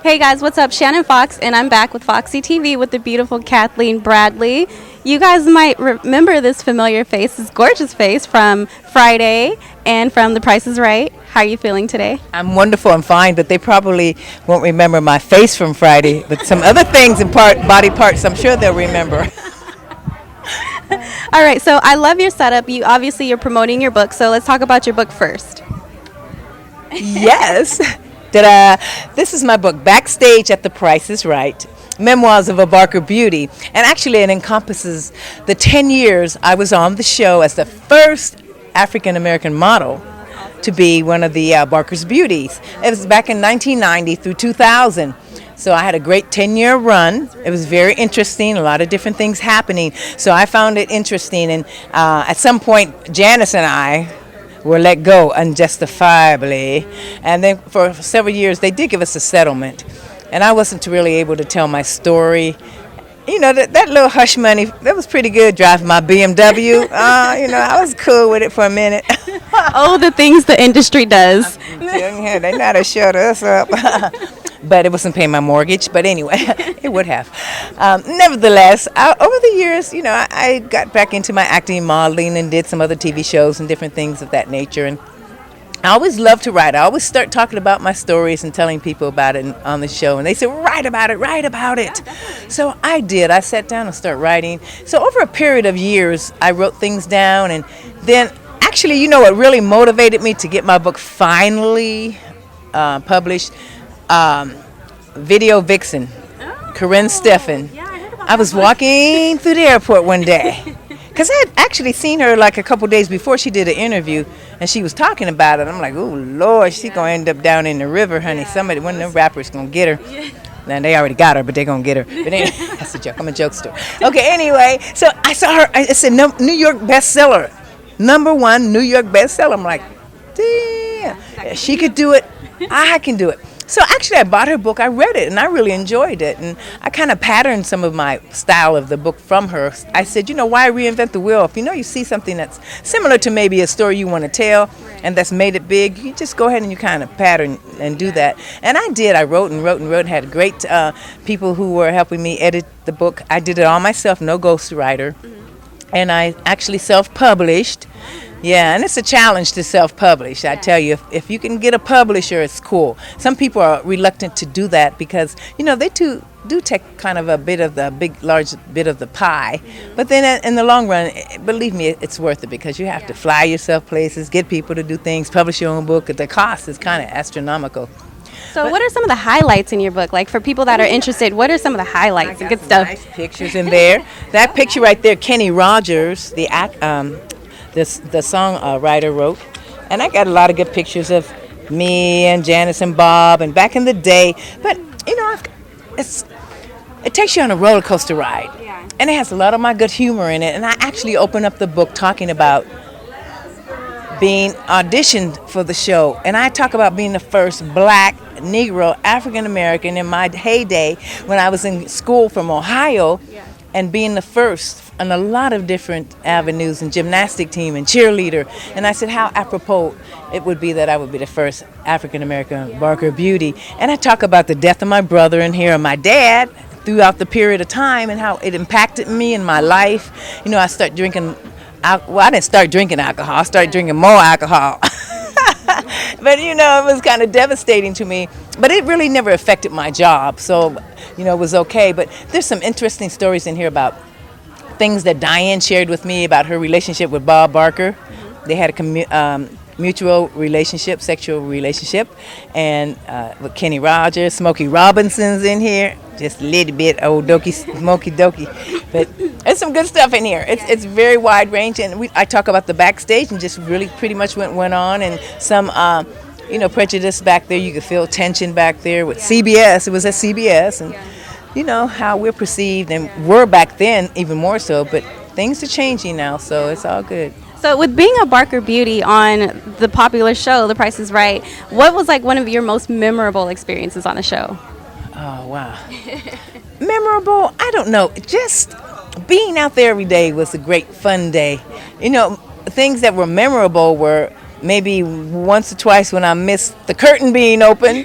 Hey guys, what's up? Shannon Fox, and I'm back with Foxy TV with the beautiful Kathleen Bradley. You guys might remember this familiar face, this gorgeous face from Friday and from The Price is Right. How are you feeling today? I'm wonderful and fine, but they probably won't remember my face from Friday, but some other things and body parts I'm sure they'll remember. All right, so I love your setup. You're promoting your book, so let's talk about your book first. Yes. This is my book, Backstage at The Price is Right, Memoirs of a Barker Beauty. And actually it encompasses the 10 years I was on the show as the first African-American model to be one of the Barker's Beauties. It was back in 1990 through 2000. So I had a great 10-year run. It was very interesting, a lot of different things happening. So I found it interesting. And at some point, Janice and I were let go unjustifiably. And then for several years, they did give us a settlement. And I wasn't really able to tell my story. You know, that little hush money, that was pretty good, driving my BMW. I was cool with it for a minute. Oh, the things the industry does. They know how to shut us up. But it wasn't paying my mortgage. But anyway, it would have. Nevertheless, over the years, I got back into my acting, modeling, and did some other TV shows and different things of that nature. And I always loved to write. I always start talking about my stories and telling people about it on the show. And they said, write about it, write about it. So I did. I sat down and started writing. So over a period of years, I wrote things down. And then actually, what really motivated me to get my book finally published? Video Vixen, Karrine Steffans. I was walking through the airport one day because I had actually seen her like a couple days before. She did an interview and she was talking about it. I'm like, oh Lord, she's gonna end up down in the river, honey. One of them rappers gonna get her. Now they already got her, but they're gonna get her. But anyway, that's a joke. I'm a jokester. Okay, anyway, so I saw her. It's a New York bestseller, #1 New York bestseller. I'm like, damn, if she could do it, I can do it. So actually I bought her book, I read it, and I really enjoyed it. And I kind of patterned some of my style of the book from her. I said, why reinvent the wheel? If you see something that's similar to maybe a story you want to tell and that's made it big, you just go ahead and you kind of pattern and do that. And I did. I wrote and wrote and wrote and had great people who were helping me edit the book. I did it all myself, no ghostwriter. And I actually self-published. Yeah, and it's a challenge to self-publish. I tell you, if you can get a publisher, it's cool. Some people are reluctant to do that because, they do take kind of a bit of the large bit of the pie. But then in the long run, believe me, it's worth it because you have to fly yourself places, get people to do things, publish your own book. The cost is kind of astronomical. So what are some of the highlights in your book? Like for people that are interested, what are some of the highlights, the good stuff? Nice pictures in there. That picture right there, Kenny Rogers, the song writer wrote, and I got a lot of good pictures of me and Janice and Bob and back in the day. But it takes you on a roller coaster ride, and it has a lot of my good humor in it. And I actually open up the book talking about being auditioned for the show, and I talk about being the first Black Negro African American in my heyday when I was in school from Ohio. And being the first on a lot of different avenues and gymnastic team and cheerleader. And I said how apropos it would be that I would be the first African-American Barker Beauty. And I talk about the death of my brother in here and my dad throughout the period of time and how it impacted me in my life. I started drinking, I didn't start drinking alcohol, I started drinking more alcohol. But it was kind of devastating to me. But it really never affected my job, so it was okay. But there's some interesting stories in here about things that Diane shared with me about her relationship with Bob Barker. They had a mutual relationship, sexual relationship, and with Kenny Rogers, Smokey Robinson's in here, just a little bit old dokey, smoky dokey. But there's some good stuff in here. It's very wide range, and I talk about the backstage and just really pretty much went on, and some prejudice back there. You could feel tension back there with CBS. It was at CBS, and how we're perceived and were back then even more so. But things are changing now, so it's all good. So with being a Barker Beauty on the popular show, The Price is Right, what was like one of your most memorable experiences on the show? Oh, wow. Memorable? I don't know. Just being out there every day was a great fun day. Things that were memorable were maybe once or twice when I missed the curtain being open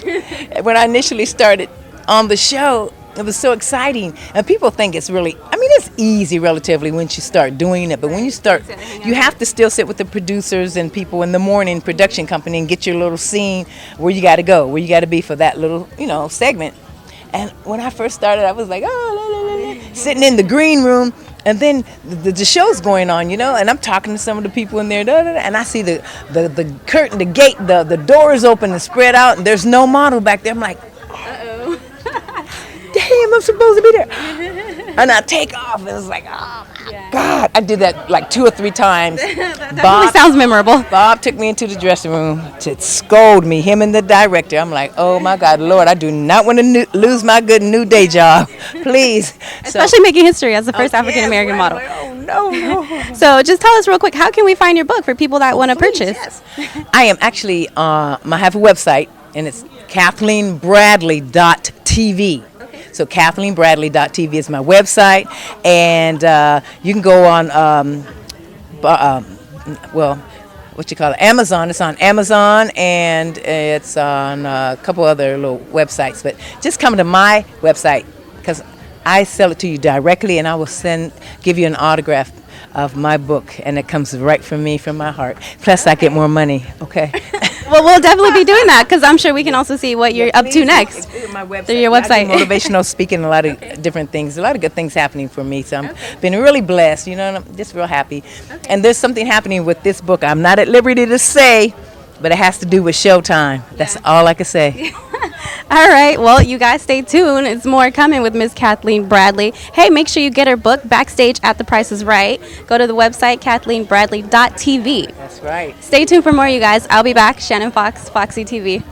when I initially started on the show. It was so exciting, and people think it's really, I mean, it's easy relatively once you start doing it, but when you start, you have to still sit with the producers and people in the morning production company and get your little scene where you got to go, where you got to be for that little, segment. And when I first started, I was like, sitting in the green room, and then the show's going on, and I'm talking to some of the people in there, and I see the curtain, the gate, the doors open and spread out, and there's no model back there. I'm like, damn, I'm supposed to be there. And I take off, and it's like, oh my God. I did that like 2 or 3 times. That sounds memorable. Bob took me into the dressing room to scold me, him and the director. I'm like, oh my God, Lord, I do not want to lose my good new day job. Please. Especially making history as the first African American model. Like, oh, no. So just tell us real quick, how can we find your book for people that want to purchase? Yes. I am actually, I have a website, and it's KathleenBradley.tv. So KathleenBradley.tv is my website, and you can go on, Amazon. It's on Amazon, and it's on a couple other little websites. But just come to my website, because I sell it to you directly, and I will give you an autograph of my book, and it comes right from me, from my heart. Plus, I get more money. Okay. Well, we'll definitely be doing that, because I'm sure we can also see what you're up to next my website. through your website. I do motivational speaking, a lot of different things, a lot of good things happening for me. So I'm been really blessed, and I'm just real happy. Okay. And there's something happening with this book. I'm not at liberty to say, but it has to do with Showtime. That's all I can say. All right. Well, you guys stay tuned. It's more coming with Ms. Kathleen Bradley. Hey, make sure you get her book, Backstage at the Price is Right. Go to the website, KathleenBradley.tv. That's right. Stay tuned for more, you guys. I'll be back. Shannon Fox, Foxy TV.